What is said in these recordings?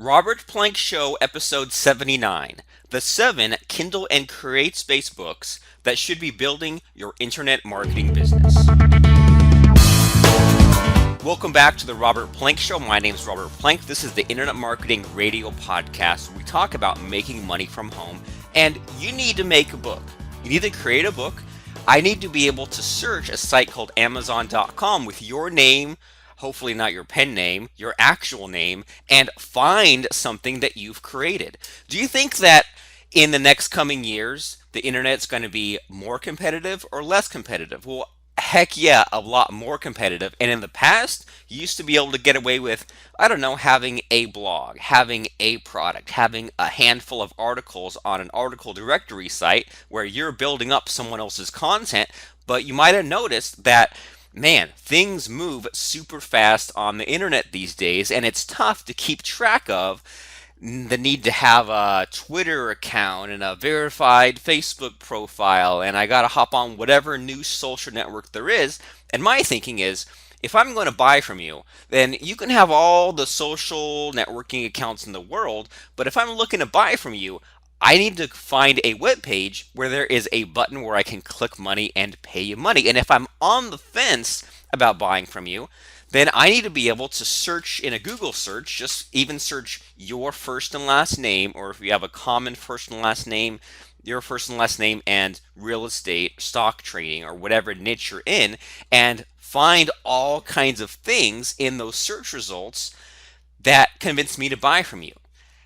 Robert Plank Show, episode 79, the 7 Kindle and CreateSpace books that should be building your internet marketing business. Welcome back to the Robert Plank Show. My name is Robert Plank. This is the Internet Marketing Radio Podcast where we talk about making money from home. And you need to make a book. You need to create a book. I need to be able to search a site called Amazon.com with your name, hopefully not your pen name, your actual name, and find something that you've created. Do you think that in the next coming years, the internet's going to be more competitive or less competitive? Well, heck yeah, a lot more competitive. And in the past, you used to be able to get away with, I don't know, having a blog, having a product, having a handful of articles on an article directory site where you're building up someone else's content. But you might have noticed that, man, things move super fast on the internet these days, and it's tough to keep track of the need to have a Twitter account and a verified Facebook profile, and I gotta hop on whatever new social network there is. And my thinking is, if I'm going to buy from you, then you can have all the social networking accounts in the world, but if I'm looking to buy from you, I need to find a web page where there is a button where I can click money and pay you money. And if I'm on the fence about buying from you, then I need to be able to search in a Google search, just even search your first and last name, or if you have a common first and last name, your first and last name and real estate, stock trading, or whatever niche you're in, and find all kinds of things in those search results that convince me to buy from you.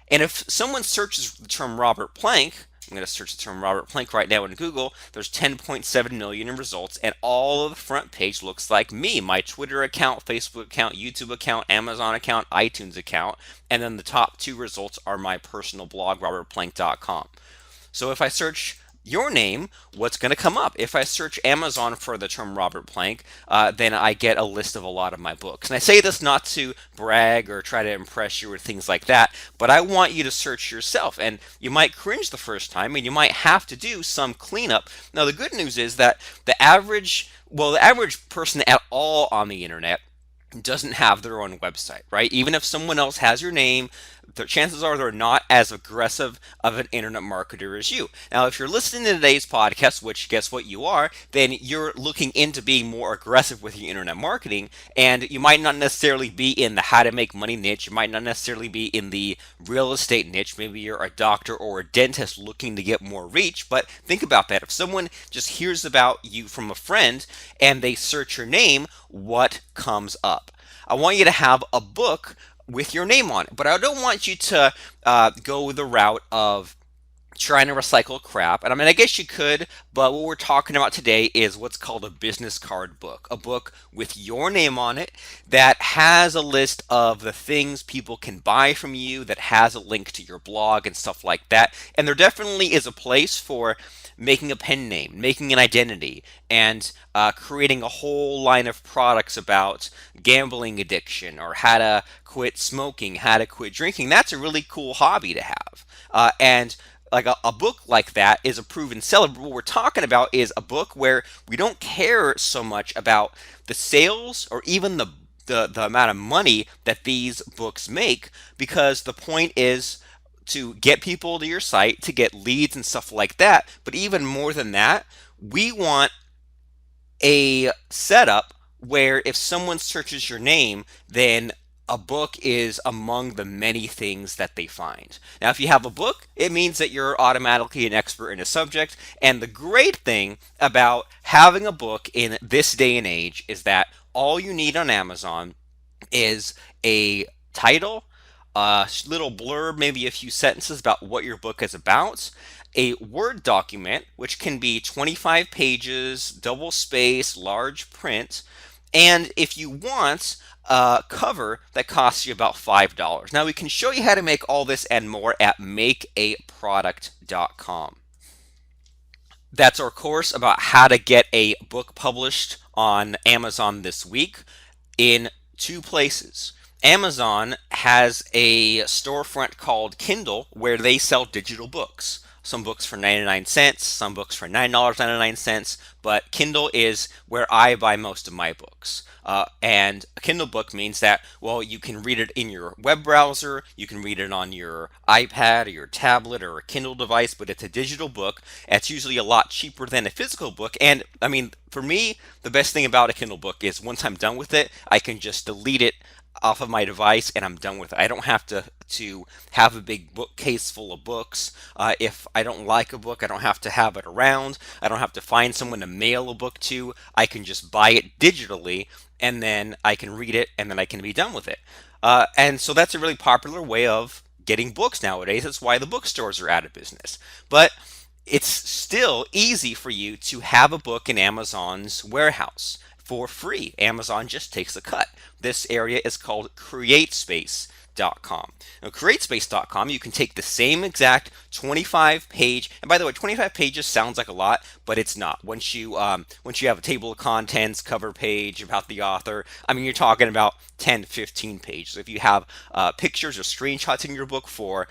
And if someone searches the term Robert Plank, I'm going to search the term Robert Plank right now in Google, there's 10.7 million in results, and all of the front page looks like me, my Twitter account, Facebook account, YouTube account, Amazon account, iTunes account, and then the top two results are my personal blog, robertplank.com. So if I search your name, what's going to come up? If I search Amazon for the term Robert Plank, then I get a list of a lot of my books. And I say this not to brag or try to impress you or things like that, but I want you to search yourself. And you might cringe the first time, and you might have to do some cleanup. Now, the good news is that the average person at all on the internet doesn't have their own website, right? Even if someone else has your name, the chances are they're not as aggressive of an internet marketer as you. Now, if you're listening to today's podcast, which guess what you are, then you're looking into being more aggressive with your internet marketing, and you might not necessarily be in the how to make money niche. You might not necessarily be in the real estate niche. Maybe you're a doctor or a dentist looking to get more reach, but think about that. If someone just hears about you from a friend and they search your name, what comes up? I want you to have a book with your name on it, but I don't want you to go the route of trying to recycle crap. And I mean, I guess you could, but what we're talking about today is what's called a business card book, a book with your name on it that has a list of the things people can buy from you, that has a link to your blog and stuff like that. And there definitely is a place for making a pen name, making an identity, and creating a whole line of products about gambling addiction or how to quit smoking, how to quit drinking. That's a really cool hobby to have. And like a book like that is a proven seller. But what we're talking about is a book where we don't care so much about the sales or even the amount of money that these books make, because the point is to get people to your site, to get leads and stuff like that. But even more than that, we want a setup where if someone searches your name, then a book is among the many things that they find. Now, if you have a book, it means that you're automatically an expert in a subject. And the great thing about having a book in this day and age is that all you need on Amazon is a title, a little blurb, maybe a few sentences about what your book is about, a Word document, which can be 25 pages, double space, large print, and if you want, a cover that costs you about $5. Now, we can show you how to make all this and more at makeaproduct.com. That's our course about how to get a book published on Amazon this week in two places. Amazon has a storefront called Kindle where they sell digital books. some books for 99 cents, some books for $9.99, but Kindle is where I buy most of my books. And a Kindle book means that, well, you can read it in your web browser, you can read it on your iPad or your tablet or a Kindle device, but it's a digital book. It's usually a lot cheaper than a physical book. And I mean, for me, the best thing about a Kindle book is once I'm done with it, I can just delete it off of my device and I'm done with it. I don't have to have a big bookcase full of books. If I don't like a book, I don't have to have it around. I don't have to find someone to mail a book to. I can just buy it digitally and then I can read it and then I can be done with it. And so that's a really popular way of getting books nowadays. That's why the bookstores are out of business. But it's still easy for you to have a book in Amazon's warehouse for free. Amazon just takes a cut. This area is called CreateSpace.com. Now, CreateSpace.com, you can take the same exact 25 page, and by the way, 25 pages sounds like a lot, but it's not. Once you have a table of contents, cover page about the author, I mean, you're talking about 10, 15 pages. If you have pictures or screenshots in your book for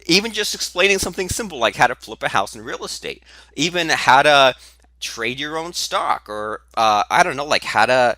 even just explaining something simple like how to flip a house in real estate, even how to trade your own stock, or I don't know, like how to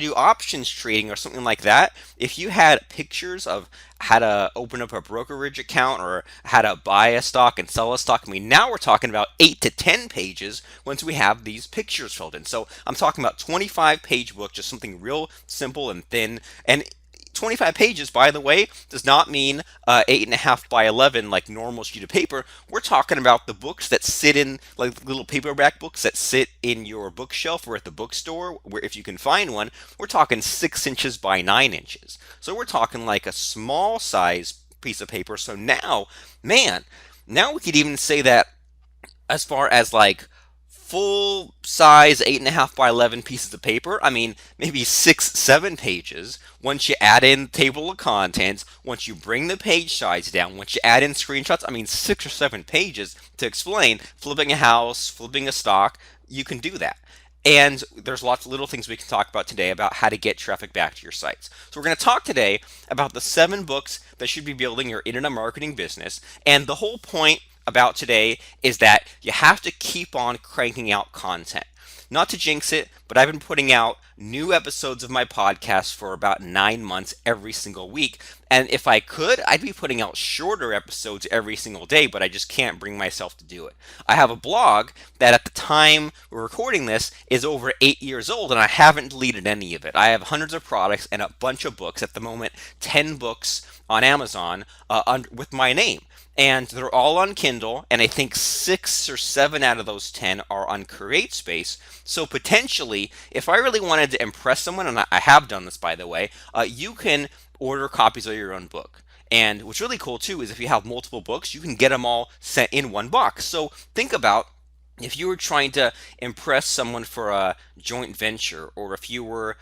do options trading or something like that. If you had pictures of how to open up a brokerage account or how to buy a stock and sell a stock, I mean, now we're talking about 8 to 10 pages once we have these pictures filled in. So I'm talking about 25-page book, just something real simple and thin. And 25 pages, by the way, does not mean 8.5 by 11 like normal sheet of paper. We're talking about the books that sit in, like little paperback books that sit in your bookshelf or at the bookstore, where if you can find one, we're talking 6 inches by 9 inches. So we're talking like a small size piece of paper. So now, man, now we could even say that as far as like full size 8.5 by 11 pieces of paper, I mean, maybe 6, 7 pages. Once you add in table of contents, once you bring the page size down, once you add in screenshots, I mean, 6 or 7 pages to explain flipping a house, flipping a stock. You can do that. And there's lots of little things we can talk about today about how to get traffic back to your sites. So we're going to talk today about the 7 books that should be building your internet marketing business. And the whole point about today is that you have to keep on cranking out content. Not to jinx it, but I've been putting out new episodes of my podcast for about 9 months every single week. And if I could, I'd be putting out shorter episodes every single day, but I just can't bring myself to do it. I have a blog that at the time we're recording this is over 8 years old, and I haven't deleted any of it. I have hundreds of products and a bunch of books. At the moment, 10 books on Amazon with my name. And they're all on Kindle, and I think 6 or 7 out of those 10 are on CreateSpace. So potentially, if I really wanted to impress someone, and I have done this by the way, you can order copies of your own book. And what's really cool too is if you have multiple books, you can get them all sent in one box. So think about if you were trying to impress someone for a joint venture, or if you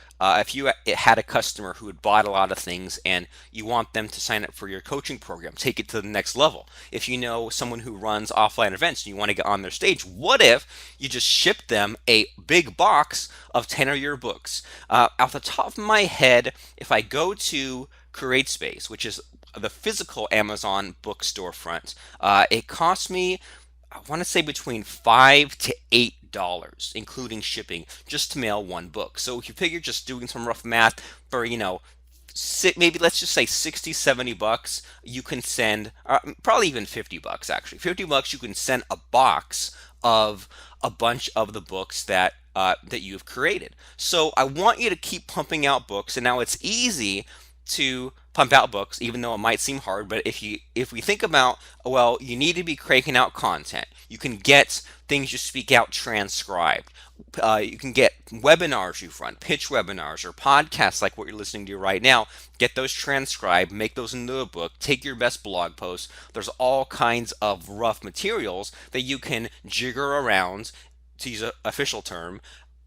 had a customer who had bought a lot of things and you want them to sign up for your coaching program, take it to the next level. If you know someone who runs offline events and you want to get on their stage, what if you just shipped them a big box of 10 of your books? Off the top of my head, if I go to CreateSpace, which is the physical Amazon book storefront, it costs me, I want to say, between $5 to $8, including shipping, just to mail one book. So if you figure, just doing some rough math, for maybe let's just say 60, $70, you can send, probably even $50 actually. $50, you can send a box of a bunch of the books that you've created. So I want you to keep pumping out books, and now it's easy to pump out books, even though it might seem hard. But if we think about, well, you need to be cranking out content. You can get things you speak out transcribed. You can get webinars you run, pitch webinars or podcasts like what you're listening to right now. Get those transcribed, make those into a book, take your best blog posts. There's all kinds of rough materials that you can jigger around, to use an official term,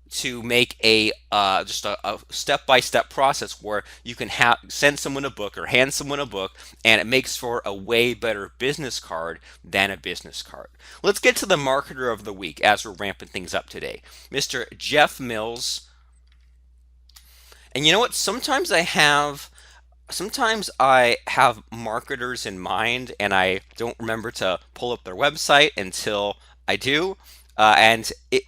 to make just a step-by-step process where you can send someone a book or hand someone a book, and it makes for a way better business card than a business card. Let's get to the marketer of the week as we're ramping things up today, Mr. Jeff Mills. And you know what? Sometimes I have Sometimes I have marketers in mind and I don't remember to pull up their website until I do.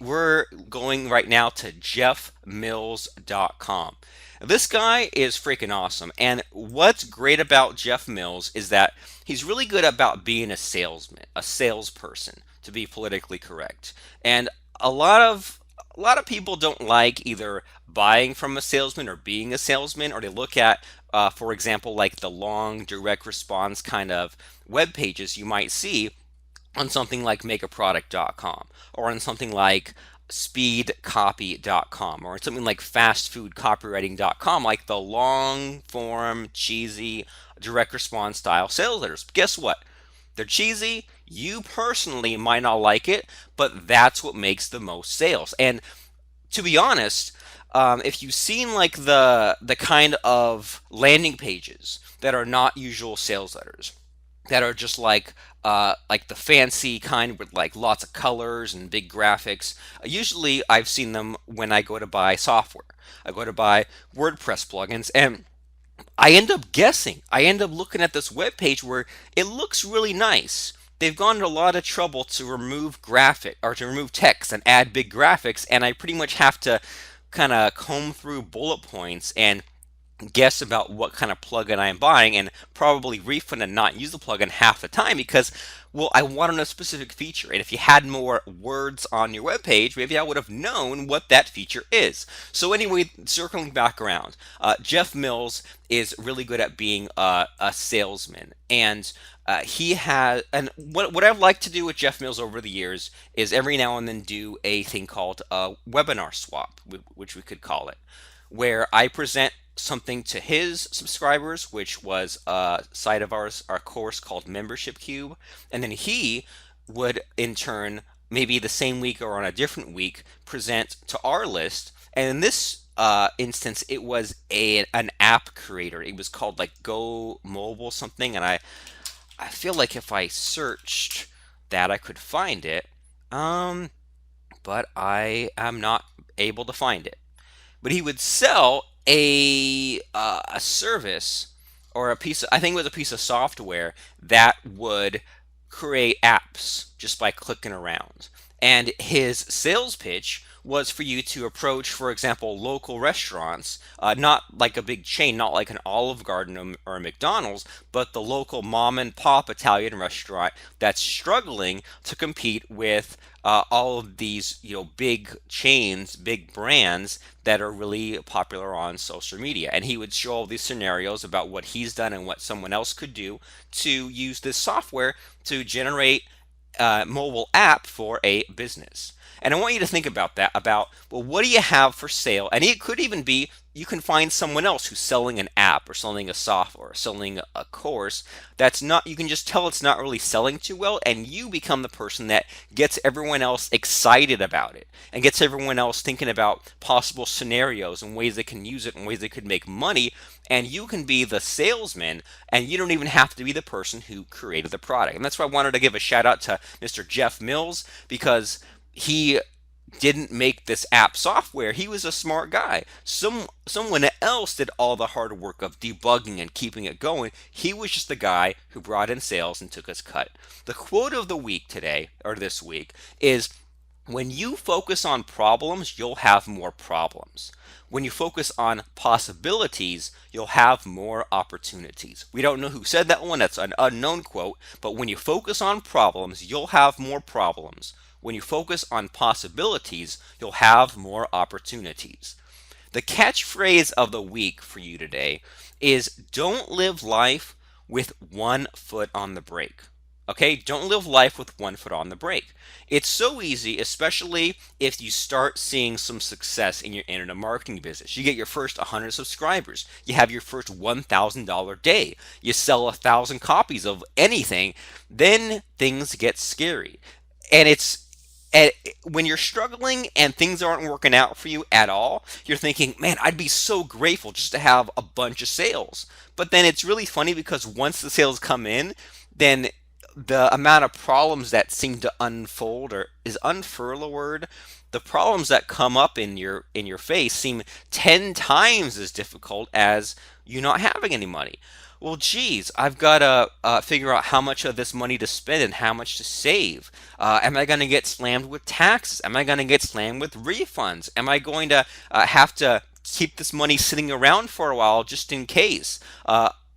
We're going right now to jeffmills.com. This guy is freaking awesome. And what's great about Jeff Mills is that he's really good about being a salesman, a salesperson, to be politically correct. And a lot of a lot of people don't like either buying from a salesman or being a salesman, or they look at, for example, like the long direct response kind of web pages you might see on something like makeaproduct.com or on something like speedcopy.com or on something like fastfoodcopywriting.com, like the long form, cheesy, direct response style sales letters. Guess what? They're cheesy. You personally might not like it, but that's what makes the most sales. And to be honest, if you've seen like the kind of landing pages that are not usual sales letters, that are just like the fancy kind with like lots of colors and big graphics. Usually, I've seen them when I go to buy software. I go to buy WordPress plugins, and I end up guessing. I end up looking at this web page where it looks really nice. They've gone to a lot of trouble to remove graphic or to remove text and add big graphics, and I pretty much have to kind of comb through bullet points and guess about what kind of plugin I am buying and probably refund and not use the plugin half the time because, well, I wanted a specific feature. And if you had more words on your web page, maybe I would have known what that feature is. So anyway, circling back around, Jeff Mills is really good at being a salesman. And and what I've liked to do with Jeff Mills over the years is every now and then do a thing called a webinar swap, which we could call it, where I present something to his subscribers, which was a site of ours, our course called Membership Cube, and then he would in turn, maybe the same week or on a different week, present to our list. And in this instance, it was an app creator. It was called like Go Mobile something, and I feel like if I searched that, I could find it. Um, but I am not able to find it. But he would sell a service or a piece of, I think it was a piece of software that would create apps just by clicking around. And his sales pitch was for you to approach, for example, local restaurants, not like a big chain, not like an Olive Garden or a McDonald's, but the local mom and pop Italian restaurant that's struggling to compete with all of these, big chains, big brands that are really popular on social media. And he would show all these scenarios about what he's done and what someone else could do to use this software to generate a mobile app for a business. And I want you to think about that, about, well, what do you have for sale? And it could even be you can find someone else who's selling an app or selling a software or selling a course that's not, you can just tell it's not really selling too well, and you become the person that gets everyone else excited about it and gets everyone else thinking about possible scenarios and ways they can use it and ways they could make money. And you can be the salesman, and you don't even have to be the person who created the product. And that's why I wanted to give a shout out to Mr. Jeff Mills, because he didn't make this app software. He was a smart guy. Someone else did all the hard work of debugging and keeping it going. He was just the guy who brought in sales and took his cut. The quote of the week today, or this week, is, when you focus on problems, you'll have more problems. When you focus on possibilities, you'll have more opportunities. We don't know who said that one, that's an unknown quote, but when you focus on problems, you'll have more problems. When you focus on possibilities, you'll have more opportunities. The catchphrase of the week for you today is, don't live life with one foot on the brake. Okay, don't live life with one foot on the brake. It's so easy, especially if you start seeing some success in your internet marketing business. You get your first 100 subscribers, you have your first $1,000 day, you sell 1,000 copies of anything, then things get scary. And and when you're struggling and things aren't working out for you at all, you're thinking, man, I'd be so grateful just to have a bunch of sales. But then it's really funny, because once the sales come in, then the amount of problems that seem to unfold, or is unfurl a word? the problems that come up in your face seem 10 times as difficult as you not having any money. Well, geez, I've got to figure out how much of this money to spend and how much to save. Am I going to get slammed with taxes? Am I going to get slammed with refunds? Am I going to have to keep this money sitting around for a while just in case?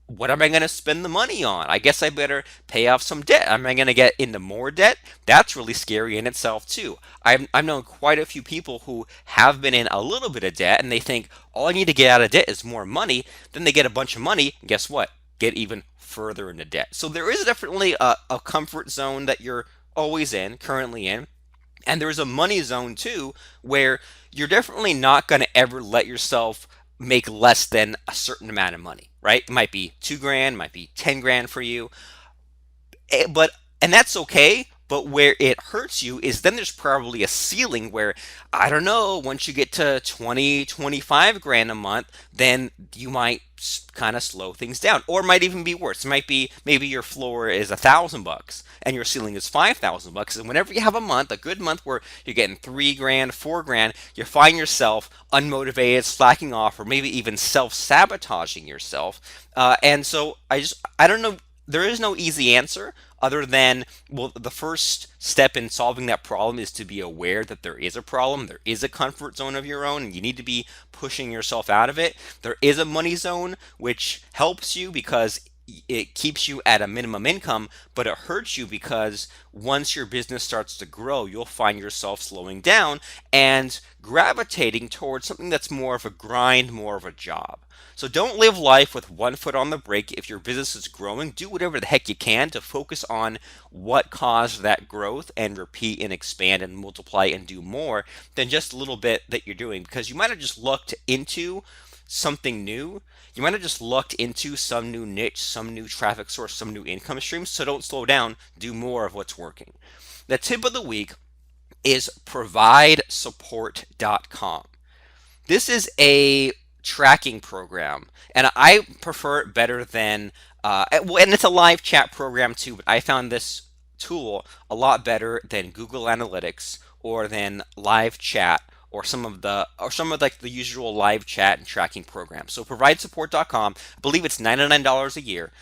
What am I going to spend the money on? I guess I better pay off some debt. Am I going to get into more debt? That's really scary in itself, too. I've known quite a few people who have been in a little bit of debt and they think all I need to get out of debt is more money. Then they get a bunch of money. And guess what? Get even further into debt. So there is definitely a comfort zone that you're always in, currently in. And there's a money zone too, where you're definitely not going to ever let yourself make less than a certain amount of money, right? It might be 2 grand, might be 10 grand for you. But and that's okay. But where it hurts you is then there's probably a ceiling where, I don't know, once you get to 20, 25 grand a month, then you might kind of slow things down. Or it might even be worse. It might be maybe your floor is $1,000 and your ceiling is $5,000. And whenever you have a month, a good month where you're getting 3 grand, 4 grand, you find yourself unmotivated, slacking off, or maybe even self-sabotaging yourself. And so I don't know, there is no easy answer other than, well, the first step in solving that problem is to be aware that there is a problem, there is a comfort zone of your own, and you need to be pushing yourself out of it. There is a money zone which helps you because it keeps you at a minimum income, but it hurts you because once your business starts to grow, you'll find yourself slowing down and gravitating towards something that's more of a grind, more of a job. So don't live life with one foot on the brake. If your business is growing, do whatever the heck you can to focus on what caused that growth and repeat and expand and multiply and do more than just a little bit that you're doing, because you might have just looked into something new. You might have just looked into some new niche, some new traffic source, some new income stream. So don't slow down, do more of what's working. The tip of the week is providesupport.com. This is a tracking program, and I prefer it better than, and it's a live chat program too, but I found this tool a lot better than Google Analytics or than live chat or some of like the usual live chat and tracking programs. So providesupport.com, I believe it's $99 a year,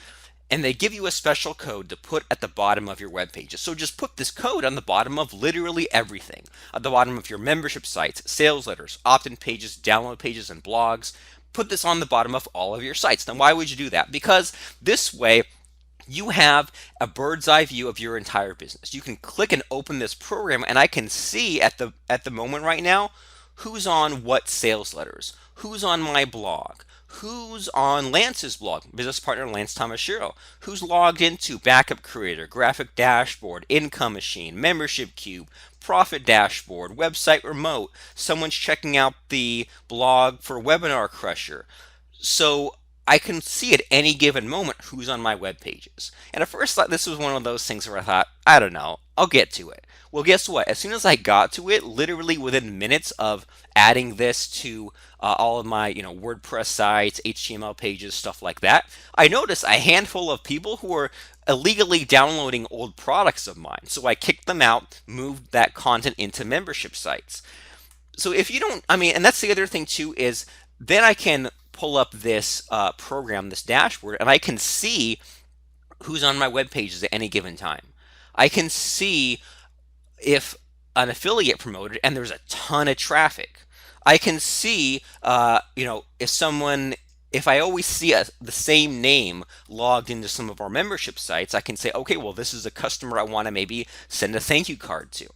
and they give you a special code to put at the bottom of your web pages. So just put this code on the bottom of literally everything. At the bottom of your membership sites, sales letters, opt-in pages, download pages, and blogs. Put this on the bottom of all of your sites. Now, why would you do that? Because this way, you have a bird's eye view of your entire business. You can click and open this program, and I can see at the moment right now who's on what sales letters, who's on my blog, who's on Lance's blog, business partner Lance Tomashiro, who's logged into Backup Creator, Graphic Dashboard, Income Machine, Membership Cube, Profit Dashboard, Website Remote, someone's checking out the blog for Webinar Crusher. So I can see at any given moment who's on my web pages. And at first, this was one of those things where I thought, I don't know, I'll get to it. Well, guess what? As soon as I got to it, literally within minutes of adding this to all of my, WordPress sites, HTML pages, stuff like that, I noticed a handful of people who were illegally downloading old products of mine. So I kicked them out, moved that content into membership sites. So if you don't, and that's the other thing too, is then I can pull up this program, this dashboard, and I can see who's on my web pages at any given time. I can see if an affiliate promoted and there's a ton of traffic. I can see, if I always see the same name logged into some of our membership sites, I can say, okay, well, this is a customer I want to maybe send a thank you card to.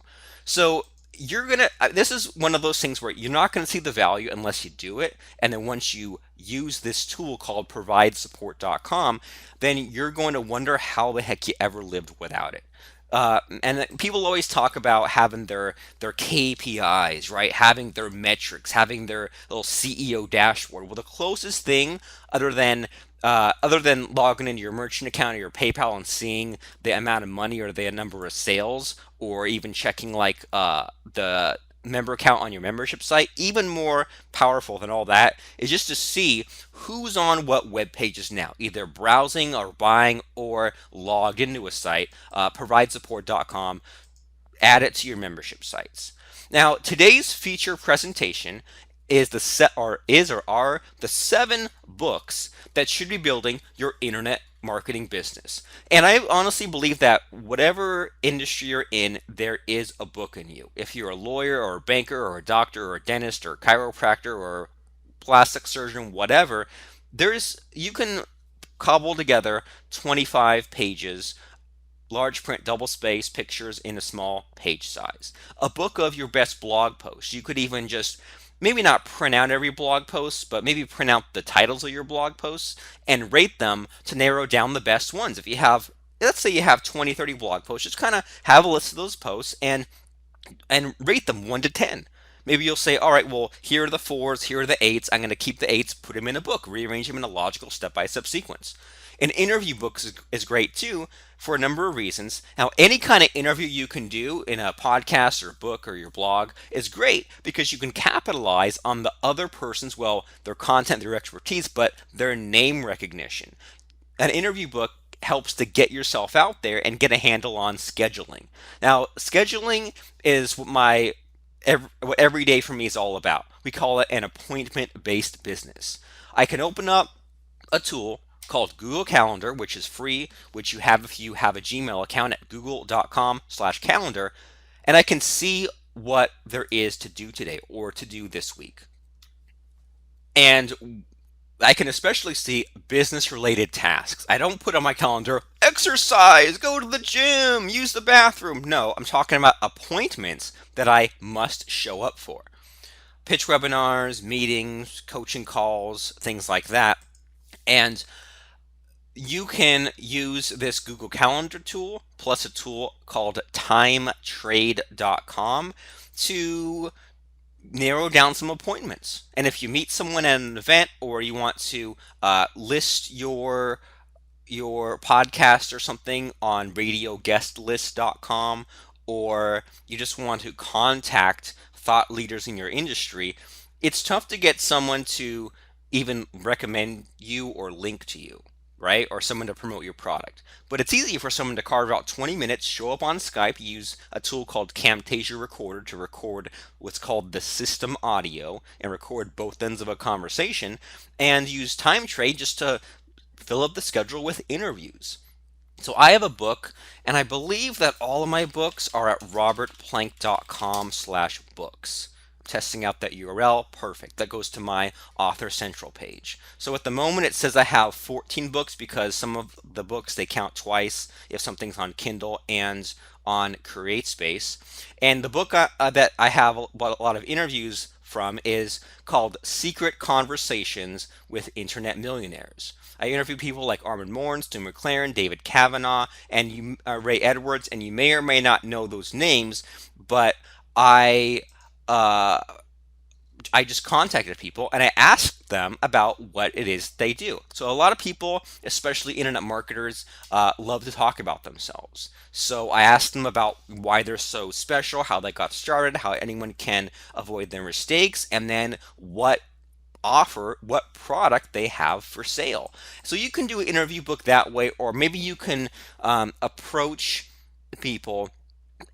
So this is one of those things where you're not going to see the value unless you do it. And then once you use this tool called providesupport.com, then you're going to wonder how the heck you ever lived without it. And people always talk about having their KPIs, right? Having their metrics, having their little CEO dashboard. Well, the closest thing, other than logging into your merchant account or your PayPal and seeing the amount of money or the number of sales, or even checking like the member count on your membership site, even more powerful than all that is just to see who's on what web pages now, either browsing or buying or logged into a site. Providesupport.com, add it to your membership sites. Now, today's feature presentation is the set or is or are the 7 books that should be building your internet marketing business. And I honestly believe that whatever industry you're in, there is a book in you. If you're a lawyer or a banker or a doctor or a dentist or a chiropractor or plastic surgeon, whatever, there's you can cobble together 25 pages, large print, double space pictures in a small page size. A book of your best blog posts. You could even just maybe not print out every blog post, but maybe print out the titles of your blog posts and rate them to narrow down the best ones. If you have, let's say you have 20, 30 blog posts, just kind of have a list of those posts and rate them 1 to 10. Maybe you'll say, all right, well, here are the 4s, here are the 8s. I'm going to keep the 8s, put them in a book, rearrange them in a logical step by step sequence. An interview book is great too for a number of reasons. Now, any kind of interview you can do in a podcast or book or your blog is great because you can capitalize on the other person's, well, their content, their expertise, but their name recognition. An interview book helps to get yourself out there and get a handle on scheduling. Now, scheduling is what every day for me is all about. We call it an appointment-based business. I can open up a tool called Google Calendar, which is free, which you have if you have a Gmail account at google.com/calendar, and I can see what there is to do today or to do this week. And I can especially see business related tasks. I don't put on my calendar, exercise, go to the gym, use the bathroom. No, I'm talking about appointments that I must show up for. Pitch webinars, meetings, coaching calls, things like that. And you can use this Google Calendar tool plus a tool called timetrade.com to narrow down some appointments. And if you meet someone at an event or you want to list your podcast or something on radioguestlist.com, or you just want to contact thought leaders in your industry, it's tough to get someone to even recommend you or link to you, right? Or someone to promote your product. But it's easy for someone to carve out 20 minutes, show up on Skype, use a tool called Camtasia Recorder to record what's called the system audio and record both ends of a conversation, and use Time Trade just to fill up the schedule with interviews. So I have a book, and I believe that all of my books are at robertplank.com/books. Testing out that URL, perfect. That goes to my Author Central page. So at the moment it says I have 14 books because some of the books they count twice if something's on Kindle and on CreateSpace. And the book that I have a lot of interviews from is called Secret Conversations with Internet Millionaires. I interview people like Armin Morin, Stu McLaren, David Kavanaugh, and Ray Edwards, and you may or may not know those names, but uh, I just contacted people and I asked them about what it is they do. So a lot of people, especially internet marketers, love to talk about themselves. So I asked them about why they're so special, how they got started, how anyone can avoid their mistakes, and then what product they have for sale. So you can do an interview book that way, or maybe you can approach people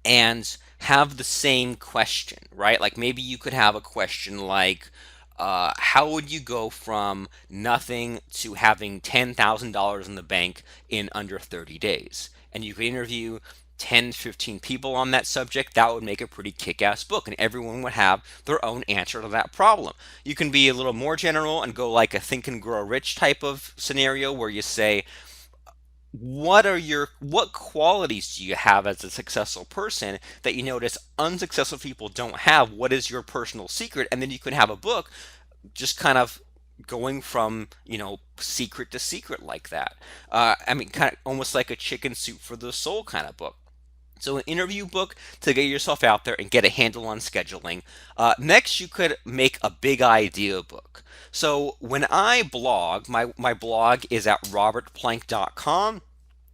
and have the same question, right? Like maybe you could have a question like, how would you go from nothing to having $10,000 in the bank in under 30 days? And you could interview 10, 15 people on that subject. That would make a pretty kick-ass book, and everyone would have their own answer to that problem. You can be a little more general and go like a Think and Grow Rich type of scenario where you say, what qualities do you have as a successful person that you notice unsuccessful people don't have? What is your personal secret? And then you can have a book just kind of going from secret to secret like that. I mean, kind of almost like a chicken soup for the soul kind of book. So an interview book to get yourself out there and get a handle on scheduling. Next, you could make a big idea book. So when I blog, my blog is at robertplank.com.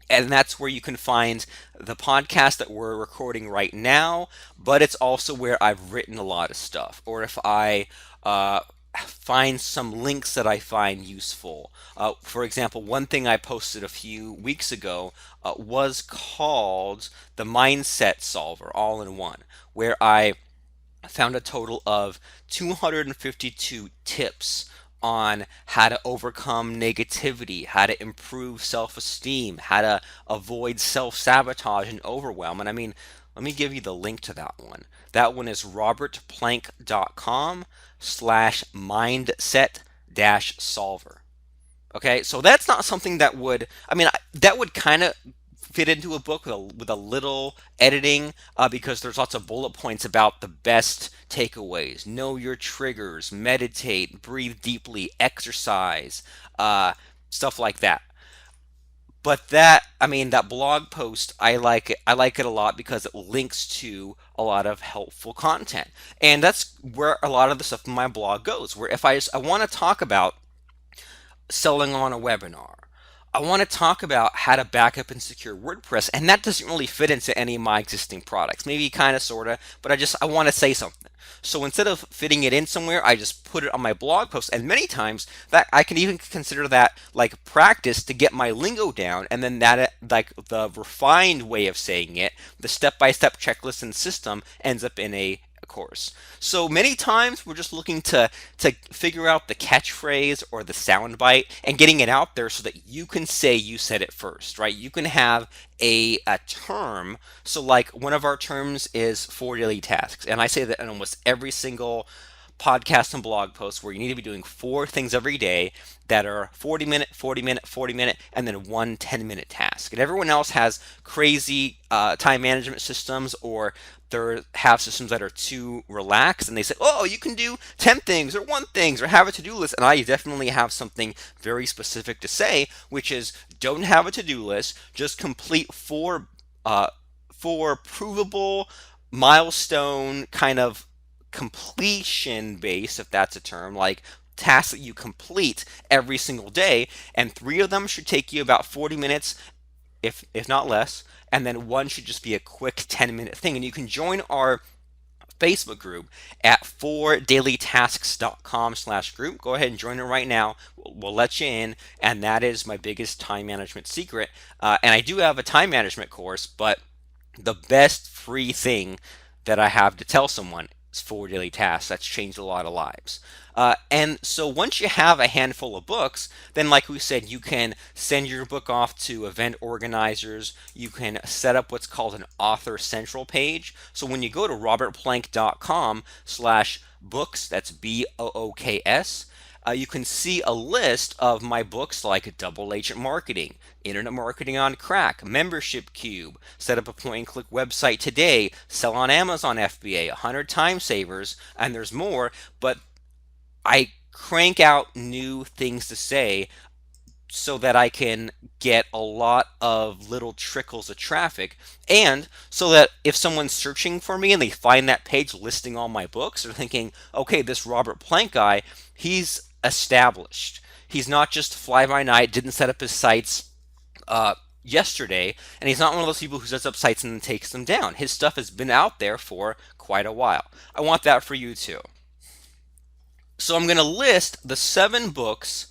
And that's where you can find the podcast that we're recording right now, but it's also where I've written a lot of stuff. Or if I find some links that I find useful. For example, one thing I posted a few weeks ago was called the Mindset Solver All in One, where I I found a total of 252 tips on how to overcome negativity, how to improve self esteem, how to avoid self sabotage and overwhelm. And I mean, let me give you the link to that one. That one is robertplank.com/mindset solver. Okay, so that's not something that would, I mean, that would kind of fit into a book with a little editing because there's lots of bullet points about the best takeaways. Know your triggers, meditate, breathe deeply, exercise, uh, stuff like that. But that, I mean, that blog post, I like it. I like it a lot because it links to a lot of helpful content, and that's where a lot of the stuff in my blog goes. Where if I want to talk about selling on a webinar. I want to talk about how to back up and secure WordPress, and that doesn't really fit into any of my existing products. Maybe kind of, sort of, but I want to say something. So instead of fitting it in somewhere, I just put it on my blog post, and many times that I can even consider that like practice to get my lingo down, and then that like the refined way of saying it, the step-by-step checklist and system ends up in a course. So many times we're just looking to figure out the catchphrase or the soundbite and getting it out there so that you can say you said it first, right? You can have a term. So like one of our terms is 4 daily tasks. And I say that in almost every single podcast and blog post where you need to be doing 4 things every day that are 40-minute, 40-minute, 40-minute, and then one 10-minute task. And everyone else has crazy time management systems, or they have systems that are too relaxed and they say, oh, you can do 10 things or 1 things or have a to-do list. And I definitely have something very specific to say, which is don't have a to-do list, just complete four provable milestone kind of completion based, if that's a term, like tasks that you complete every single day, and 3 of them should take you about 40 minutes, if not less, and then one should just be a quick 10-minute thing. And you can join our Facebook group at 4dailytasks.com/group. Go ahead and join it right now. We'll let you in, and that is my biggest time management secret. And I do have a time management course, but the best free thing that I have to tell someone is 4 daily tasks. That's changed a lot of lives. And so once you have a handful of books, then like we said, you can send your book off to event organizers. You can set up what's called an author central page. So when you go to robertplank.com/books, that's BOOKS, you can see a list of my books like Double Agent Marketing, Internet Marketing on Crack, Membership Cube, Set Up a Point and Click Website Today, Sell on Amazon FBA, 100 Time Savers, and there's more. But I crank out new things to say so that I can get a lot of little trickles of traffic, and so that if someone's searching for me and they find that page listing all my books, they're thinking, okay, this Robert Plank guy, he's established. He's not just fly by night, didn't set up his sites yesterday, and he's not one of those people who sets up sites and then takes them down. His stuff has been out there for quite a while. I want that for you too. So I'm going to list the 7 books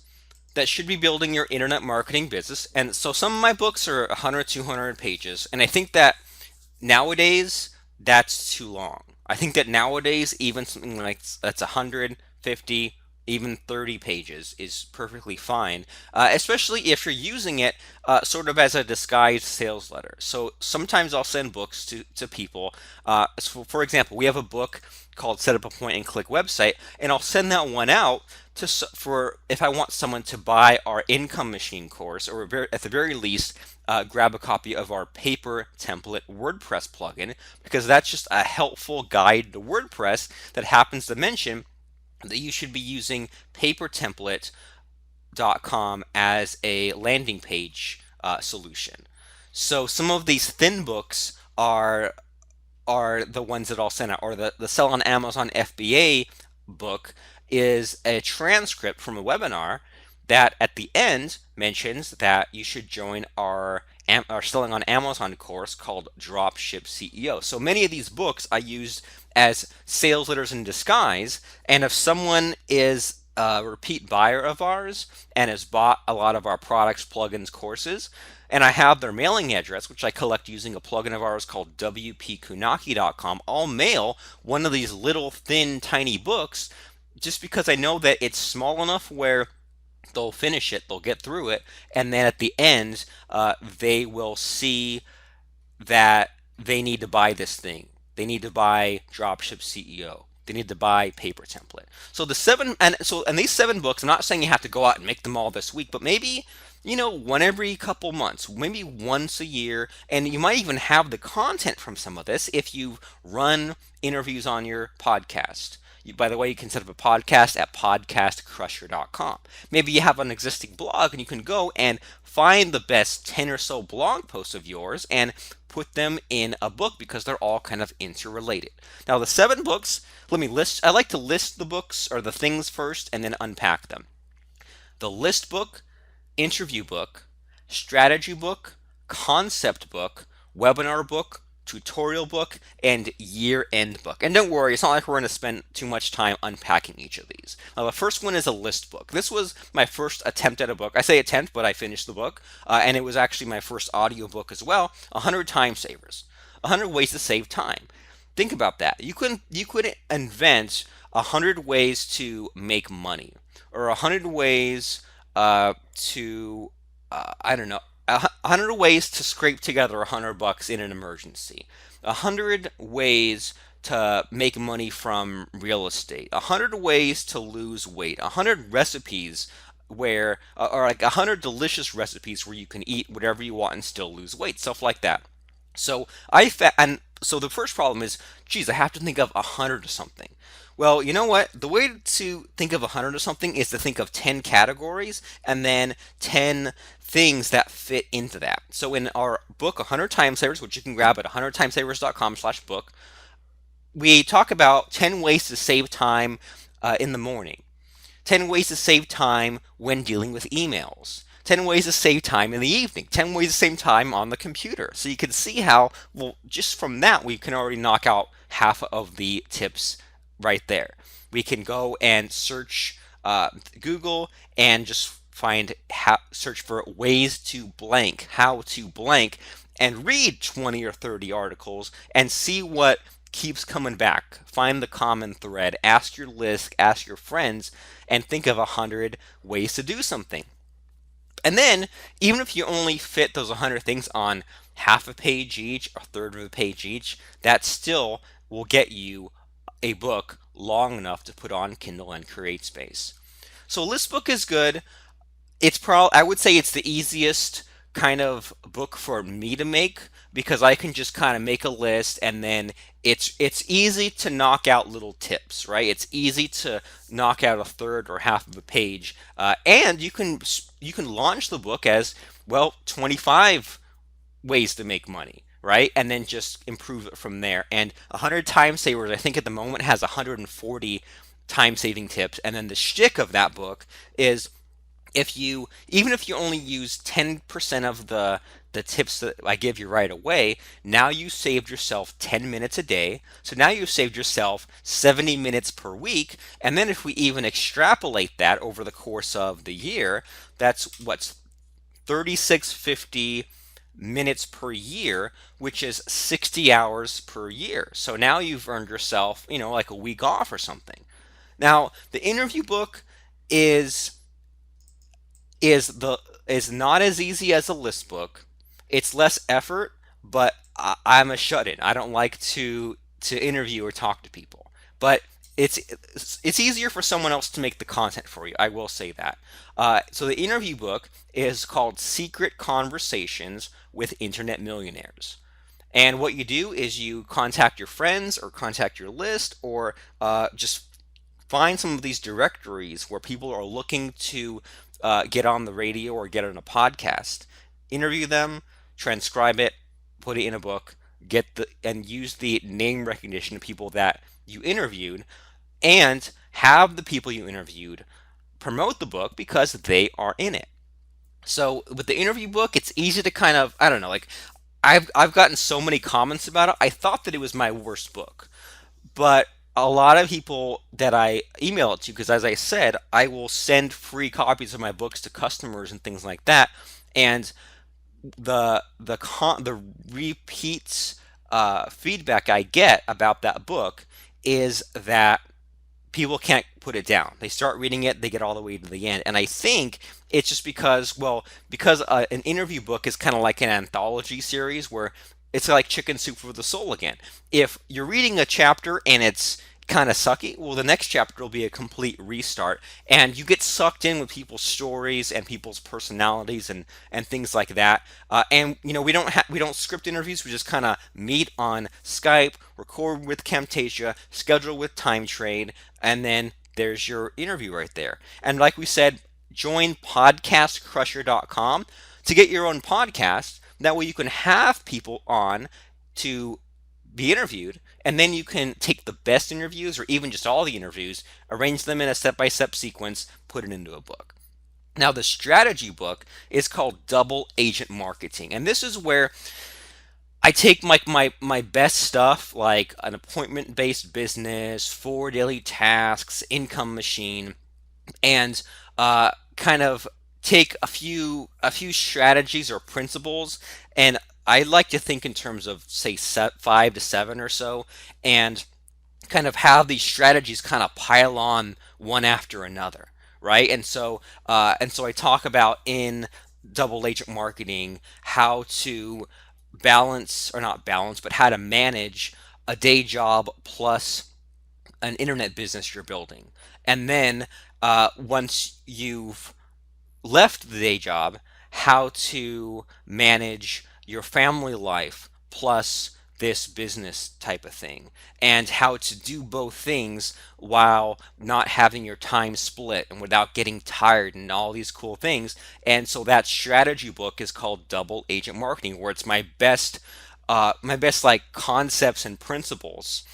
that should be building your internet marketing business. And so some of my books are 100, 200 pages. And I think that nowadays that's too long. I think that nowadays even something like that's 150, even 30 pages is perfectly fine, especially if you're using it sort of as a disguised sales letter. So sometimes I'll send books to people. So for example, we have a book called Set Up a Point and Click Website, and I'll send that one out for if I want someone to buy our income machine course, or at the very least grab a copy of our paper template WordPress plugin, because that's just a helpful guide to WordPress that happens to mention that you should be using papertemplate.com as a landing page solution. So some of these thin books are the ones that I'll send out, or the Sell on Amazon FBA book is a transcript from a webinar that at the end mentions that you should join our Selling on Amazon course called Dropship CEO. So many of these books I use as sales letters in disguise, and if someone is a repeat buyer of ours and has bought a lot of our products, plugins, courses. And I have their mailing address, which I collect using a plugin of ours called wpkunaki.com. I'll mail one of these little thin, tiny books just because I know that it's small enough where they'll finish it, they'll get through it, and then at the end, they will see that they need to buy this thing. They need to buy Dropship CEO. They need to buy Paper Template. So these 7 books, I'm not saying you have to go out and make them all this week, but maybe one every couple months, maybe once a year, and you might even have the content from some of this if you run interviews on your podcast. By the way, you can set up a podcast at podcastcrusher.com. Maybe you have an existing blog and you can go and find the best 10 or so blog posts of yours and put them in a book because they're all kind of interrelated. Now, the 7 books, let me list. I like to list the books or the things first and then unpack them. The list book, interview book, strategy book, concept book, webinar book, tutorial book, and year-end book. And don't worry, it's not like we're going to spend too much time unpacking each of these. Now, the first one is a list book. This was my first attempt at a book. I say attempt, but I finished the book. And it was actually my first audio book as well, 100 Time Savers. 100 Ways to Save Time. Think about that. You couldn't invent 100 ways to make money or 100 ways to I don't know, 100 ways to scrape together $100 in an emergency, 100 ways to make money from real estate, 100 ways to lose weight, 100 recipes where, or like 100 delicious recipes where you can eat whatever you want and still lose weight, stuff like that. And so the first problem is, geez, I have to think of 100 or something. Well, you know what? The way to think of 100 or something is to think of 10 categories and then 10 things that fit into that. So in our book, 100 Time Savers, which you can grab at 100timesavers.com/book, we talk about 10 ways to save time in the morning. 10 ways to save time when dealing with emails. 10 ways to save time in the evening. 10 ways to save time on the computer. So you can see how, well, just from that, we can already knock out half of the tips right there. We can go and search Google and just search for ways to blank, how to blank, and read 20 or 30 articles and see what keeps coming back. Find the common thread, ask your list, ask your friends, and think of 100 ways to do something. And then, even if you only fit those 100 things on half a page each, a third of a page each, that still will get you a book long enough to put on Kindle and CreateSpace. So list book is good. I would say it's the easiest kind of book for me to make because I can just kind of make a list and then it's easy to knock out little tips, right? It's easy to knock out a third or half of a page, and you can launch the book as, well, 25 ways to make money, right? And then just improve it from there. And 100 Time Savers, I think at the moment has 140 time saving tips, and then the shtick of that book is, even if you only use 10% of the tips that I give you right away, now you saved yourself 10 minutes a day. So now you've saved yourself 70 minutes per week. And then if we even extrapolate that over the course of the year, that's what's 3650 minutes per year, which is 60 hours per year. So now you've earned yourself, like a week off or something. Now, the interview book is is not as easy as a list book. It's less effort, but I'm a shut-in. I don't like to interview or talk to people. But it's easier for someone else to make the content for you. I will say that. So the interview book is called Secret Conversations with Internet Millionaires. And what you do is you contact your friends or contact your list or just find some of these directories where people are looking to get on the radio or get on a podcast. Interview them, transcribe it, put it in a book, and use the name recognition of people that you interviewed, and have the people you interviewed promote the book because they are in it. So with the interview book, it's easy to kind of, I don't know, like I've gotten so many comments about it. I thought that it was my worst book, but a lot of people that I email it to, because as I said, I will send free copies of my books to customers and things like that. And the repeats feedback I get about that book is that people can't put it down. They start reading it, they get all the way to the end. And I think it's just because, well, because an interview book is kind of like an anthology series where it's like Chicken Soup for the Soul again. If you're reading a chapter and it's kind of sucky, well, the next chapter will be a complete restart, and you get sucked in with people's stories and people's personalities and things like that. And we don't script interviews. We just kind of meet on Skype, record with Camtasia, schedule with Time Trade, and then there's your interview right there. And like we said, join podcastcrusher.com to get your own podcast. That way you can have people on to be interviewed, and then you can take the best interviews or even just all the interviews, arrange them in a step-by-step sequence, put it into a book. Now, the strategy book is called Double Agent Marketing, and this is where I take my best stuff like an appointment-based business, 4 daily tasks, income machine, and kind of take a few strategies or principles, and I like to think in terms of say 5 to 7 or so, and kind of have these strategies kind of pile on one after another, right? And so I talk about in double agent marketing how to balance, or not balance, but how to manage a day job plus an internet business you're building. And then once you've left the day job, how to manage your family life plus this business type of thing, and how to do both things while not having your time split and without getting tired and all these cool things. And so that strategy book is called Double Agent Marketing, where it's my best like concepts and principles.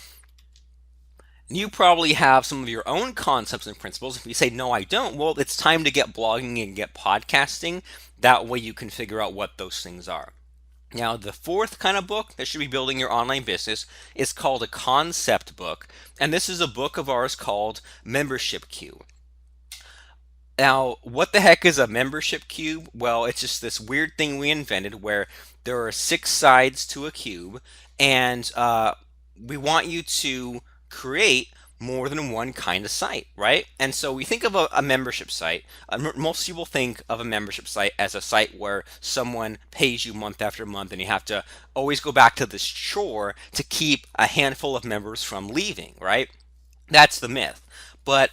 You probably have some of your own concepts and principles. If you say, no, I don't, well, it's time to get blogging and get podcasting. That way you can figure out what those things are. Now, the fourth kind of book that should be building your online business is called a concept book. And this is a book of ours called Membership Cube. Now, what the heck is a membership cube? Well, it's just this weird thing we invented where there are 6 sides to a cube, and we want you to create more than one kind of site, right? And so we think of a membership site. Most people think of a membership site as a site where someone pays you month after month, and you have to always go back to this chore to keep a handful of members from leaving, right? That's the myth. But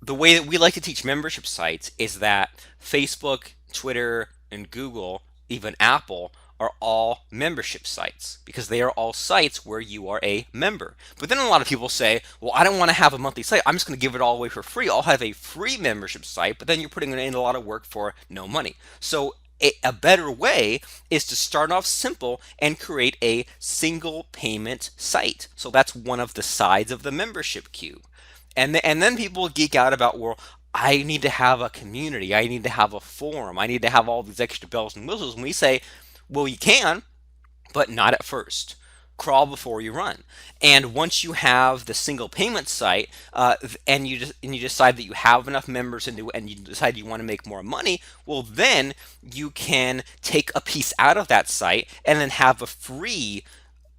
the way that we like to teach membership sites is that Facebook, Twitter, and Google, even Apple, are all membership sites because they are all sites where you are a member. But then a lot of people say, well, I don't want to have a monthly site. I'm just going to give it all away for free. I'll have a free membership site, but then you're putting in a lot of work for no money. So a better way is to start off simple and create a single payment site. So that's one of the sides of the membership cube. And then people geek out about, well, I need to have a community. I need to have a forum. I need to have all these extra bells and whistles. And we say, well, you can, but not at first. Crawl before you run. And once you have the single payment site, and you decide that you have enough members and you decide you want to make more money, well, then you can take a piece out of that site and then have a free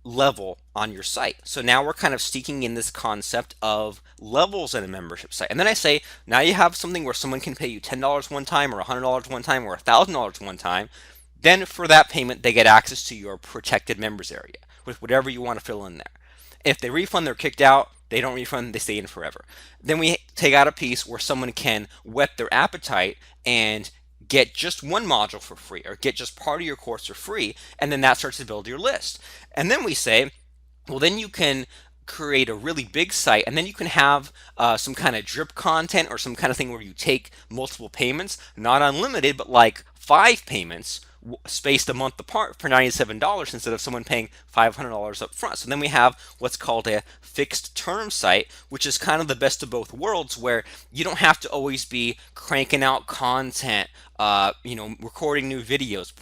level on your site. So now we're kind of sticking in this concept of levels in a membership site. And then I say, now you have something where someone can pay you $10 one time or $100 one time or $1,000 one time. Then for that payment, they get access to your protected members area with whatever you want to fill in there. If they refund, they're kicked out. They don't refund, they stay in forever. Then we take out a piece where someone can whet their appetite and get just one module for free or get just part of your course for free, and then that starts to build your list. And then we say, well, then you can create a really big site, and then you can have some kind of drip content or some kind of thing where you take multiple payments, not unlimited, but like 5 payments spaced a month apart for $97 instead of someone paying $500 up front. So then we have what's called a fixed term site, which is kind of the best of both worlds, where you don't have to always be cranking out content, recording new videos,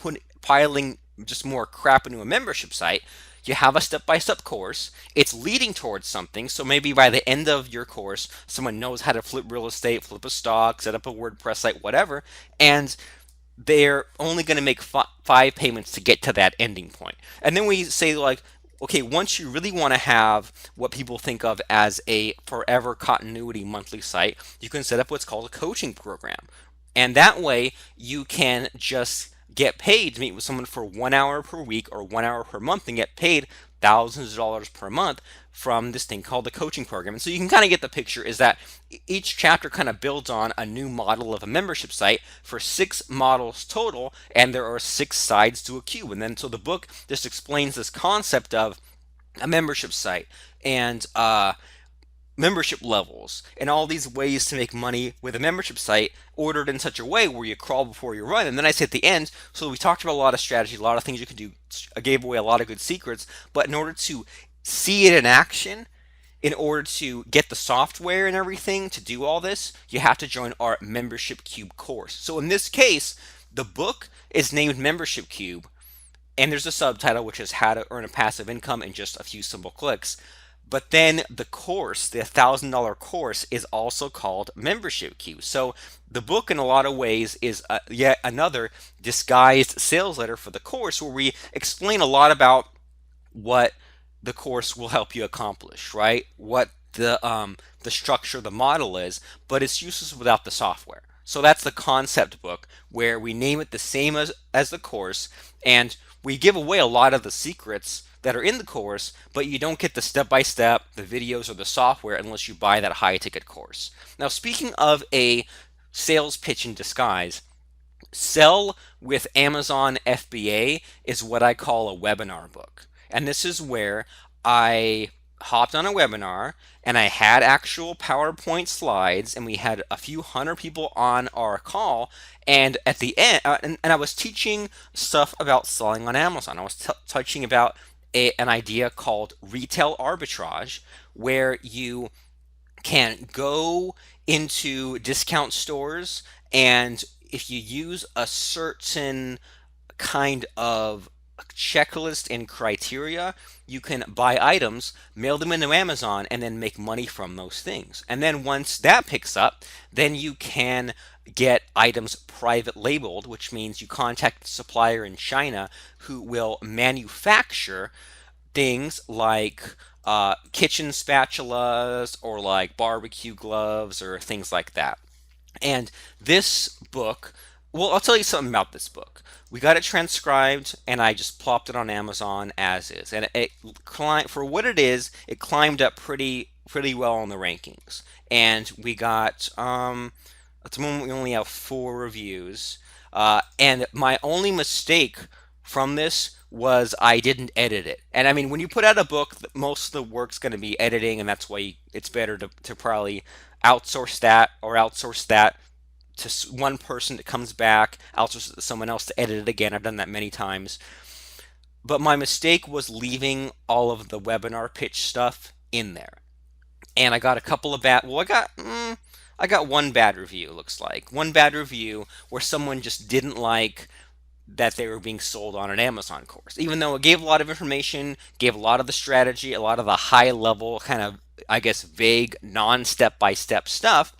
piling just more crap into a membership site. you have a step-by-step course. It's leading towards something. So maybe by the end of your course, someone knows how to flip real estate, flip a stock, set up a WordPress site, whatever, and they're only going to make five payments to get to that ending point. And then we say, like, okay, once you really want to have what people think of as a forever continuity monthly site, you can set up what's called a coaching program. And that way you can just get paid to meet with someone for 1 hour per week or 1 hour per month and get paid thousands of dollars per month from this thing called the coaching program. And so you can kind of get the picture is that each chapter kind of builds on a new model of a membership site for 6 models total, and there are 6 sides to a cube. And then so the book just explains this concept of a membership site and membership levels and all these ways to make money with a membership site ordered in such a way where you crawl before you run. And then I say at the end, so we talked about a lot of strategy, a lot of things you can do. I gave away a lot of good secrets, but in order to see it in action, in order to get the software and everything to do all this, you have to join our Membership Cube course. So in this case, the book is named Membership Cube, and there's a subtitle which is How to Earn a Passive Income in Just a Few Simple Clicks. But then the course, the $1,000 course, is also called Membership Cube. So the book, in a lot of ways, is yet another disguised sales letter for the course, where we explain a lot about what the course will help you accomplish, right? What the structure, the model is, but it's useless without the software. So that's the concept book, where we name it the same as the course, and we give away a lot of the secrets that are in the course, but you don't get the step-by-step, the videos, or the software unless you buy that high-ticket course. Now, speaking of a sales pitch in disguise, Sell with Amazon FBA is what I call a webinar book. And this is where I hopped on a webinar and I had actual PowerPoint slides, and we had a few hundred people on our call. And at the end, and I was teaching stuff about selling on Amazon. I was touching about an idea called retail arbitrage, where you can go into discount stores, and if you use a certain kind of checklist and criteria, you can buy items, mail them into Amazon, and then make money from those things. And then once that picks up, then you can get items private labeled, which means you contact the supplier in China who will manufacture things like kitchen spatulas or like barbecue gloves or things like that. And this book, well, I'll tell you something about this book. We got it transcribed, and I just plopped it on Amazon as is. And it climbed, for what it is, it climbed up pretty well on the rankings. And we got at the moment we only have 4 reviews. And my only mistake from this was I didn't edit it. And I mean, when you put out a book, most of the work's going to be editing, and that's why it's better to probably outsource that to one person that comes back, outsource it to someone else to edit it again. I've done that many times. But my mistake was leaving all of the webinar pitch stuff in there. And I got a couple of bad, well, I got one bad review, it looks like. One bad review where someone just didn't like that they were being sold on an Amazon course, even though it gave a lot of information, gave a lot of the strategy, a lot of the high level kind of, I guess, vague, non-step by step stuff.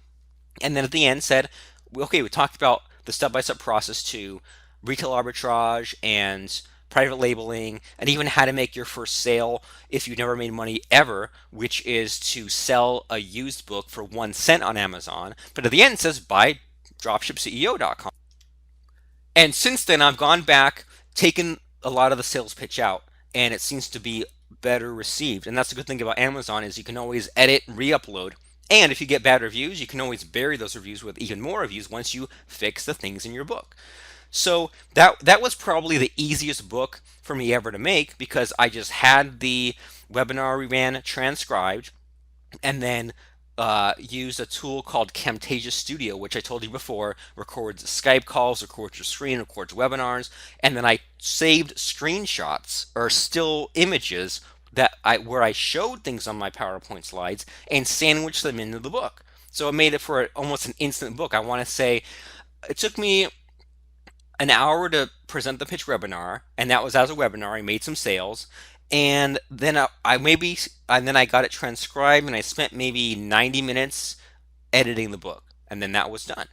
And then at the end said, okay, we talked about the step by step process to retail arbitrage and private labeling, and even how to make your first sale if you've never made money ever, which is to sell a used book for 1 cent on Amazon. But at the end it says buy dropshipceo.com. And since then, I've gone back, taken a lot of the sales pitch out, and it seems to be better received. And that's the good thing about Amazon is you can always edit, re-upload. And if you get bad reviews, you can always bury those reviews with even more reviews once you fix the things in your book. So that was probably the easiest book for me ever to make, because I just had the webinar we ran transcribed, and then used a tool called Camtasia Studio, which I told you before records Skype calls, records your screen, records webinars, and then I saved screenshots or still images where I showed things on my PowerPoint slides and sandwiched them into the book. So it made it for almost an instant book. I want to say it took me an hour to present the pitch webinar, and that was as a webinar. I made some sales, and then I got it transcribed, and I spent maybe 90 minutes editing the book, and then that was done.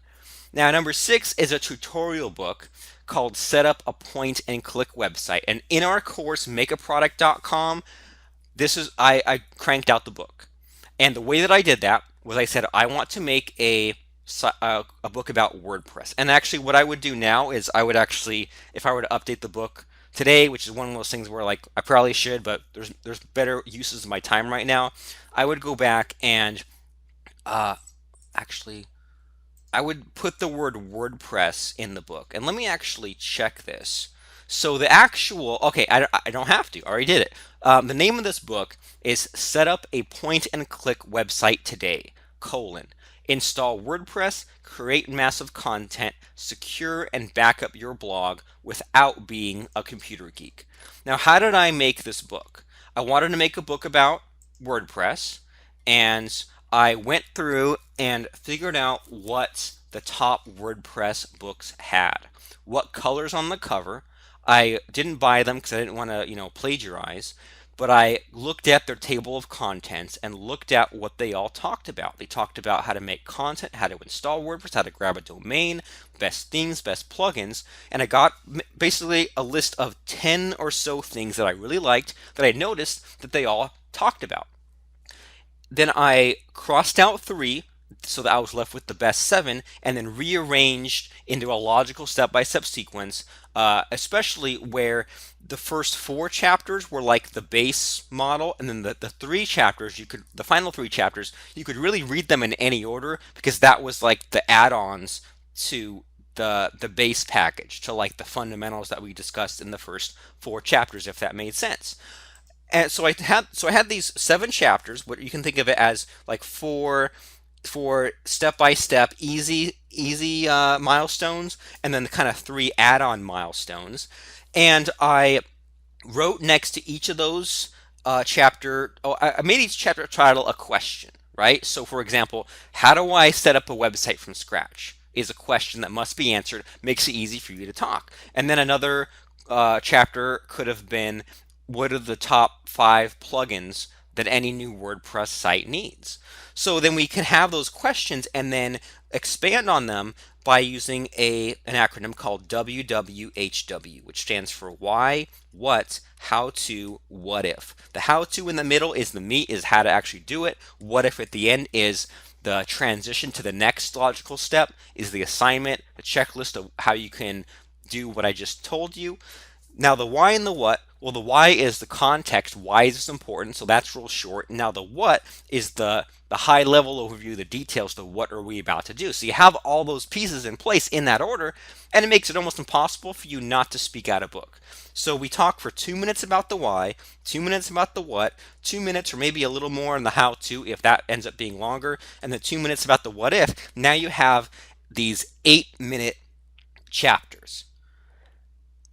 Now, number 6 is a tutorial book called Set Up a Point and Click Website. And in our course, makeaproduct.com, I cranked out the book. And the way that I did that was I said, I want to make a book about WordPress. And actually, what I would do now is I would actually, if I were to update the book today, which is one of those things where like I probably should, but there's better uses of my time right now, I would go back and uh, actually I would put the word WordPress in the book. And let me actually check this. So the actual, okay, I don't have to, I already did it. The name of this book is Set Up a Point and Click Website Today, Install WordPress, create massive content, secure and back up your blog without being a computer geek. Now, how did I make this book? I wanted to make a book about WordPress, and I went through and figured out what the top WordPress books had, what colors on the cover. I didn't buy them because I didn't want to, plagiarize, but I looked at their table of contents and looked at what they all talked about. They talked about how to make content, how to install WordPress, how to grab a domain, best themes, best plugins, and I got basically a list of 10 or so things that I really liked that I noticed that they all talked about. Then I crossed out 3 so that I was left with the best 7, and then rearranged into a logical step-by-step sequence, especially where the first 4 chapters were like the base model, and then the 3 chapters, the final 3 chapters, you could really read them in any order because that was like the add-ons to the base package, to like the fundamentals that we discussed in the first 4 chapters, if that made sense. And so I had these 7 chapters, what you can think of it as like four step by step easy milestones, and then kind of 3 add-on milestones. And I wrote next to each of those I made each chapter title a question, right? So for example, how do I set up a website from scratch is a question that must be answered, makes it easy for you to talk. And then another chapter could have been, what are the top 5 plugins that any new WordPress site needs? So then we can have those questions and then expand on them by using an acronym called WWHW, which stands for why, what, how to, what if. The how to in the middle is the meat, is how to actually do it. What if at the end is the transition to the next logical step, is the assignment, the checklist of how you can do what I just told you. Now the why and the what, well, the why is the context, why is this important, so that's real short. Now the what is the high level overview, the details, the what are we about to do. So you have all those pieces in place in that order, and it makes it almost impossible for you not to speak out a book. So we talk for 2 minutes about the why, 2 minutes about the what, 2 minutes or maybe a little more on the how to if that ends up being longer, and then 2 minutes about the what if. Now you have these 8-minute chapters.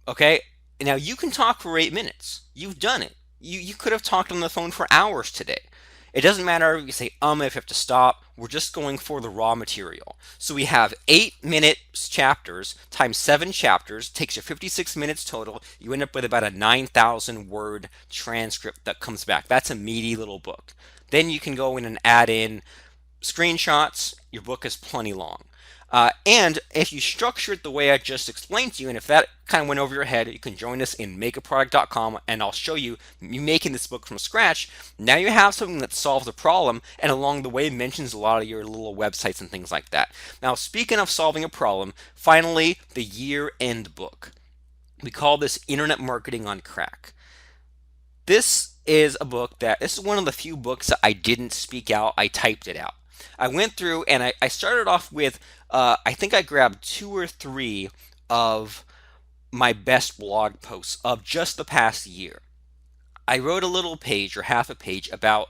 Okay, now you can talk for 8 minutes. You've done it. You could have talked on the phone for hours today. It doesn't matter if you say if you have to stop. We're just going for the raw material. So we have 8-minute chapters times 7 chapters, takes you 56 minutes total. You end up with about a 9,000 word transcript that comes back. That's a meaty little book. Then you can go in and add in screenshots. Your book is plenty long. And if you structure it the way I just explained to you, and if that kind of went over your head, you can join us in makeaproduct.com, and I'll show you making this book from scratch. Now you have something that solves a problem, and along the way mentions a lot of your little websites and things like that. Now, speaking of solving a problem, finally, the year-end book. We call this Internet Marketing on Crack. This is one of the few books that I didn't speak out, I typed it out. I went through and I started off with, I think I grabbed 2 or 3 of my best blog posts of just the past year. I wrote a little page or half a page about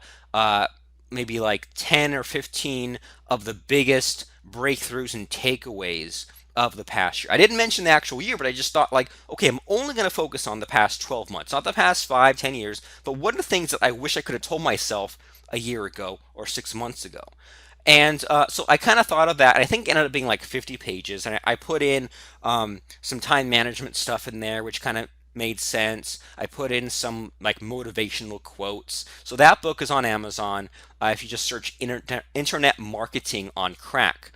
maybe like 10 or 15 of the biggest breakthroughs and takeaways of the past year. I didn't mention the actual year, but I just thought like, okay, I'm only going to focus on the past 12 months, not the past 5, 10 years, but what are the things that I wish I could have told myself a year ago or 6 months ago? And so I kind of thought of that. I think it ended up being like 50 pages. And I put in some time management stuff in there, which kind of made sense. I put in some like motivational quotes. So that book is on Amazon. If you just search internet marketing on crack.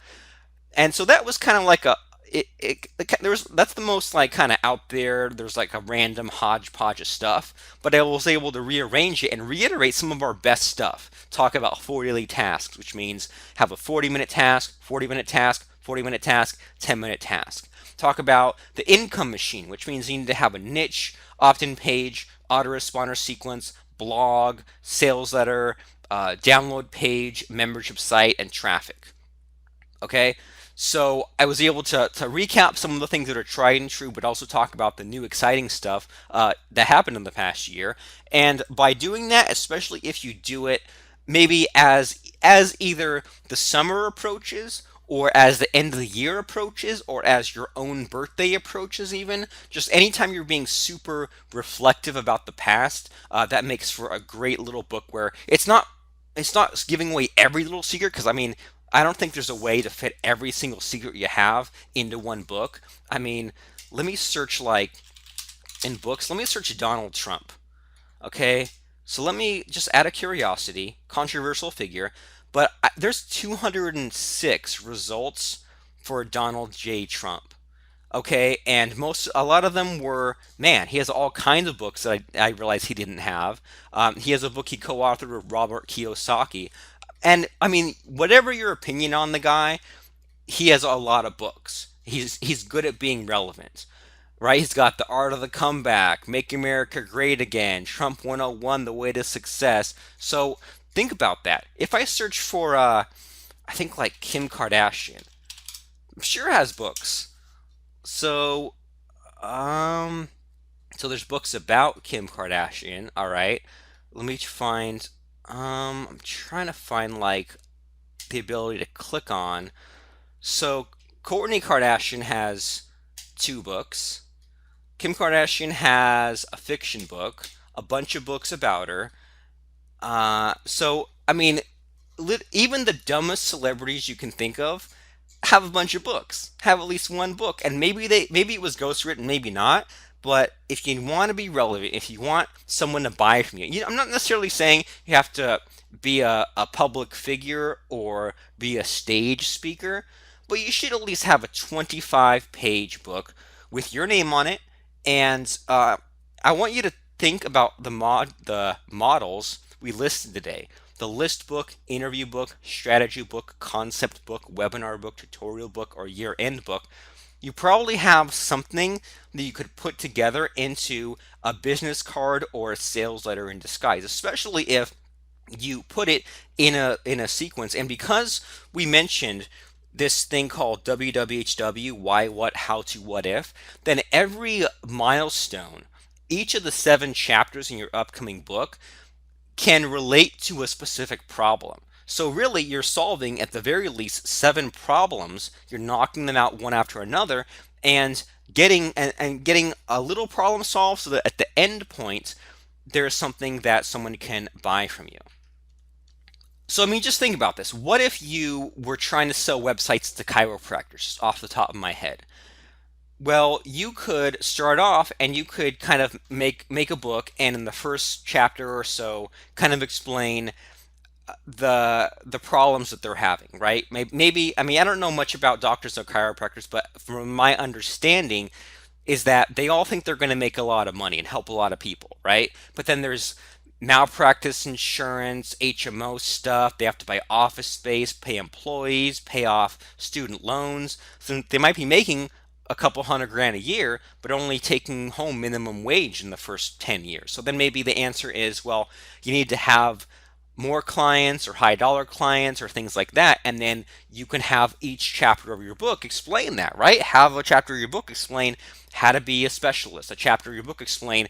And so that was kind of like there was that's the most like kind of out there. There's like a random hodgepodge of stuff, but I was able to rearrange it and reiterate some of our best stuff. Talk about 40 daily tasks, which means have a 40-minute task, 40-minute task, 40-minute task, 10-minute task. Talk about the income machine, which means you need to have a niche, opt-in page, autoresponder sequence, blog, sales letter, download page, membership site, and traffic. Okay, so I was able to recap some of the things that are tried and true, but also talk about the new exciting stuff that happened in the past year. And by doing that, especially if you do it maybe as either the summer approaches, or as the end of the year approaches, or as your own birthday approaches, even just anytime you're being super reflective about the past, that makes for a great little book where it's not giving away every little secret, because I mean, I don't think there's a way to fit every single secret you have into one book. I mean, let me search like in books, let me search Donald Trump. Okay? So let me just out of curiosity, controversial figure, but there's 206 results for Donald J. Trump. Okay, and a lot of them were, man, he has all kinds of books that I realized he didn't have. He has a book he co-authored with Robert Kiyosaki. And I mean, whatever your opinion on the guy, he has a lot of books. He's good at being relevant, right? He's got The Art of the Comeback, Make America Great Again, Trump 101, The Way to Success. So think about that. If I search for, I think like Kim Kardashian, I'm sure has books. So, um, so there's books about Kim Kardashian. All right, let me find. I'm trying to find like the ability to click on. So Kourtney Kardashian has two books. Kim Kardashian has a fiction book, a bunch of books about her. So I mean, even the dumbest celebrities you can think of have a bunch of books, have at least one book, and maybe it was ghostwritten, maybe not. But if you want to be relevant, if you want someone to buy from I'm not necessarily saying you have to be a public figure or be a stage speaker, but you should at least have a 25-page book with your name on it. And I want you to think about the models we listed today: the list book, interview book, strategy book, concept book, webinar book, tutorial book, or year end book. You probably have something that you could put together into a business card or a sales letter in disguise, especially if you put it in a sequence. And because we mentioned this thing called WWHW, why, what, how to, what if, then every milestone, each of the 7 chapters in your upcoming book can relate to a specific problem. So really, you're solving at the very least 7 problems. You're knocking them out one after another, and getting a little problem solved, so that at the end point, there's something that someone can buy from you. So I mean, just think about this. What if you were trying to sell websites to chiropractors, just off the top of my head? Well, you could start off and you could kind of make a book, and in the first chapter or so, kind of explain the problems that they're having, right? Maybe, I mean, I don't know much about doctors or chiropractors, but from my understanding is that they all think they're going to make a lot of money and help a lot of people, right? But then there's malpractice insurance, HMO stuff. They have to buy office space, pay employees, pay off student loans. So they might be making a couple $100,000 a year, but only taking home minimum wage in the first 10 years. So then maybe the answer is, well, you need to have more clients or high dollar clients or things like that, and then you can have each chapter of your book explain that, right? Have a chapter of your book explain how to be a specialist, a chapter of your book explain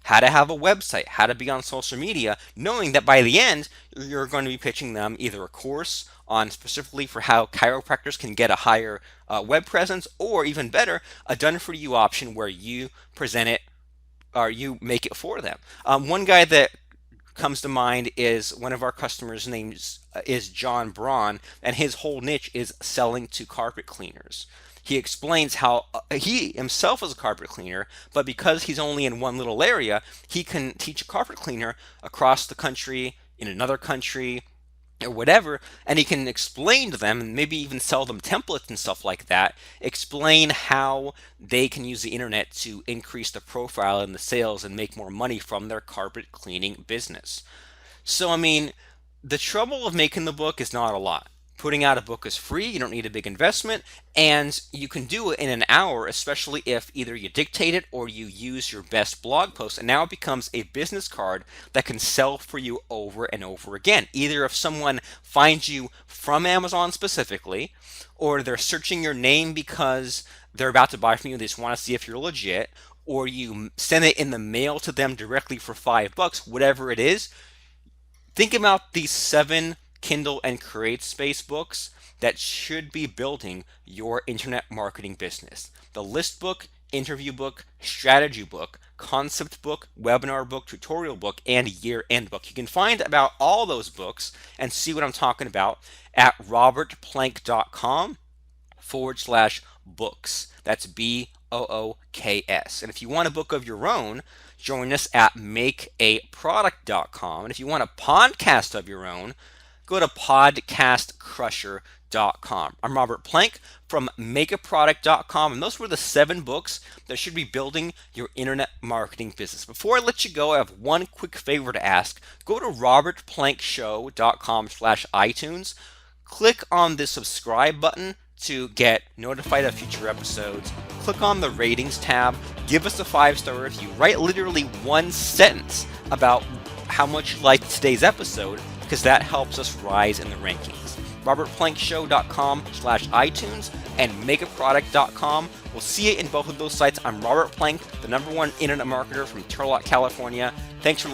how to have a website, how to be on social media, knowing that by the end you're going to be pitching them either a course on specifically for how chiropractors can get a higher web presence, or even better, a done for you option where you present it or you make it for them. One guy that comes to mind is one of our customers' names is John Braun, and his whole niche is selling to carpet cleaners. He explains how he himself is a carpet cleaner, but because he's only in one little area, he can teach a carpet cleaner across the country, in another country, or whatever, and he can explain to them and maybe even sell them templates and stuff like that, explain how they can use the internet to increase the profile and the sales and make more money from their carpet cleaning business. So, I mean, the trouble of making the book is not a lot. Putting out a book is free, you don't need a big investment, and you can do it in an hour, especially if either you dictate it or you use your best blog post. And now it becomes a business card that can sell for you over and over again. Either if someone finds you from Amazon specifically, or they're searching your name because they're about to buy from you, they just want to see if you're legit, or you send it in the mail to them directly for $5, whatever it is. Think about these 7 Kindle and CreateSpace books that should be building your internet marketing business. The list book, interview book, strategy book, concept book, webinar book, tutorial book, and year-end book. You can find about all those books and see what I'm talking about at robertplank.com/books. That's BOOKS. And if you want a book of your own, join us at makeaproduct.com. And if you want a podcast of your own, go to podcastcrusher.com. I'm Robert Plank from makeaproduct.com, and those were the 7 books that should be building your internet marketing business. Before I let you go, I have one quick favor to ask. Go to robertplankshow.com/iTunes. Click on the subscribe button to get notified of future episodes. Click on the ratings tab. Give us a 5-star review. Write literally one sentence about how much you liked today's episode, because that helps us rise in the rankings. robertplankshow.com/iTunes and makeaproduct.com. We'll see you in both of those sites. I'm Robert Plank, the #1 internet marketer from Turlock, California. Thanks for